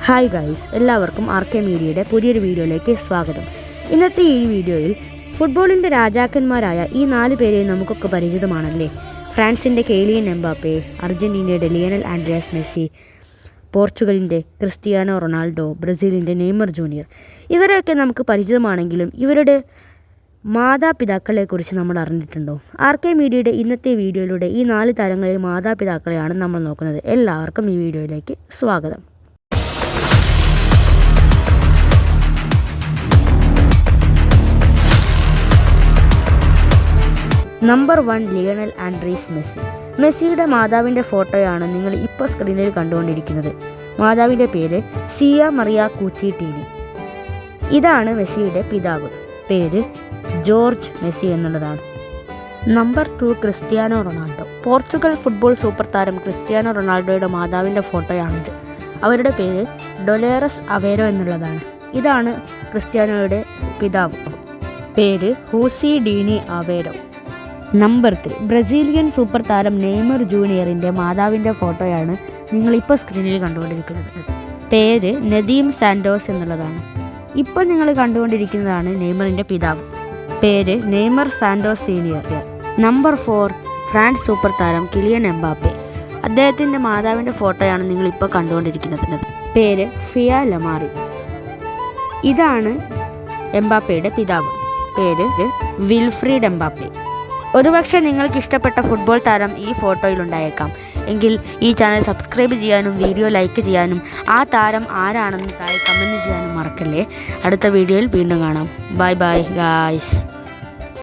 Hi guys, എല്ലാവർക്കും RK മീഡിയയുടെ പുതിയൊരു വീഡിയോയിലേക്ക് സ്വാഗതം. ഇന്നത്തെ ഈ വീഡിയോയിൽ ഫുട്ബോളിൻ്റെ രാജാക്കന്മാരായ ഈ 4 പേരെ നമുക്കൊക്കെ പരിചിതമാണല്ലേ. ഫ്രാൻസിൻ്റെ കിലിയൻ എംബാപ്പെ, അർജൻറ്റീനയുടെ ലിയണൽ ആൻഡ്രിയാസ് മെസ്സി, പോർച്ചുഗലിൻ്റെ ക്രിസ്ത്യാനോ റൊണാൾഡോ, ബ്രസീലിൻ്റെ നെയ്മർ ജൂനിയർ. ഇവരെയൊക്കെ നമുക്ക് പരിചിതമാണെങ്കിലും ഇവരുടെ മാതാപിതാക്കളെക്കുറിച്ച് നമ്മൾ അറിഞ്ഞിട്ടുണ്ടോ? RK മീഡിയയുടെ ഇന്നത്തെ വീഡിയോയിലൂടെ ഈ 4 താരങ്ങളിലെ മാതാപിതാക്കളെയാണ് നമ്മൾ നോക്കുന്നത്. എല്ലാവർക്കും ഈ വീഡിയോയിലേക്ക് സ്വാഗതം. Number 1, Lionel Andreas Messi. മെസ്സിയുടെ മാതാവിൻ്റെ ഫോട്ടോയാണ് നിങ്ങൾ ഇപ്പോൾ സ്ക്രീനിൽ കണ്ടുകൊണ്ടിരിക്കുന്നത്. മാതാവിൻ്റെ പേര് സിയ മറിയ കൂച്ചിറ്റീനി. ഇതാണ് മെസ്സിയുടെ പിതാവ്. പേര് ജോർജ് മെസ്സി എന്നുള്ളതാണ്. Number 2, Cristiano Ronaldo. Portugal football super താരം ക്രിസ്ത്യാനോ റൊണാൾഡോയുടെ മാതാവിൻ്റെ ഫോട്ടോയാണിത്. അവരുടെ പേര് ഡൊലേറസ് അവേരോ എന്നുള്ളതാണ്. ഇതാണ് ക്രിസ്ത്യാനോയുടെ പിതാവ്. പേര് ഹൂസി ഡീനി അവേരോ. നമ്പർ 3, ബ്രസീലിയൻ സൂപ്പർ താരം നെയ്മർ ജൂനിയറിൻ്റെ മാതാവിൻ്റെ ഫോട്ടോയാണ് നിങ്ങളിപ്പോൾ സ്ക്രീനിൽ കണ്ടുകൊണ്ടിരിക്കുന്നത്. പേര് നദീം സാൻഡോസ് എന്നുള്ളതാണ്. ഇപ്പോൾ നിങ്ങൾ കണ്ടുകൊണ്ടിരിക്കുന്നതാണ് നെയ്മറിൻ്റെ പിതാവ്. പേര് Neymar Santos senior. Number 4, France super താരം കിലിയൻ എംബാപ്പെ. അദ്ദേഹത്തിൻ്റെ മാതാവിൻ്റെ ഫോട്ടോയാണ് നിങ്ങളിപ്പോൾ കണ്ടുകൊണ്ടിരിക്കുന്നത്. പേര് ഫിയ ലമാറി. ഇതാണ് എംബാപ്പയുടെ പിതാവ്. പേര് വിൽഫ്രീഡ് എംബാപ്പെ. ഒരുപക്ഷെ നിങ്ങൾക്ക് ഇഷ്ടപ്പെട്ട ഫുട്ബോൾ താരം ഈ ഫോട്ടോയിൽ ഉണ്ടായേക്കാം. എങ്കിൽ ഈ ചാനൽ സബ്സ്ക്രൈബ് ചെയ്യാനും വീഡിയോ ലൈക്ക് ചെയ്യാനും ആ താരം ആരാണെന്ന് താഴെ കമൻറ്റ് ചെയ്യാനും മറക്കല്ലേ. അടുത്ത വീഡിയോയിൽ വീണ്ടും കാണാം. Bye bye guys.